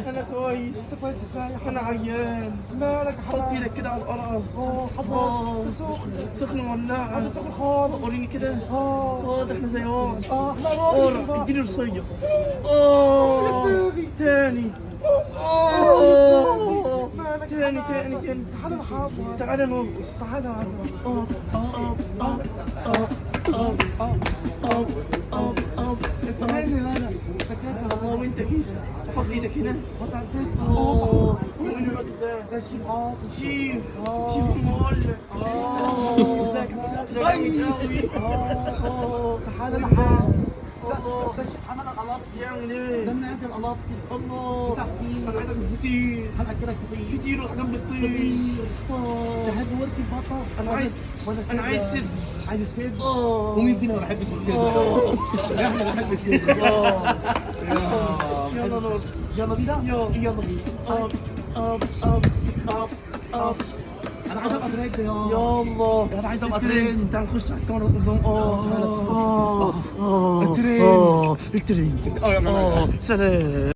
انا كويس. انت كويس ازاي؟ انا عيان. مالك يا حط حبيبي؟ ايدك كده على الارض. حضرتك انت سخن. سخن ولاعة. انت سخن خالص. وريني كده. اه ده احنا زي بعض. احنا رايح ورا اديني رصية. دماغي. تاني. مالك تاني. تعالى نحاضر. تعالى نرقص. تعالى يا عم. انت مالي انا؟ انت كده وانت كده حط ايدك هنا. حط على الفيس. ومين الراجل ده؟ ده الشيف عاطف. شيف. شيف مولع. ده جامد قوي. تعالى نحاضر. ده الشيف حماد القلاطي. يعمل ايه؟ ده من عند القلاطي. الله. انا عايزك فطير. هنأكلك فطير. فطير وجنب الطير. تحب ورك البطل؟ انا عايز صدر. عايز الصدر؟ اه. ومين فينا ما بيحبش الصدر؟ احنا بنحب الصدر. يلا نرقص. يلا بينا؟ يلا بينا. انا عايز ابقى ترند يلا. انا عايز ابقى ترند. تعال نخش على الكاميرا ونقول لهم الترند. الترند. سلام.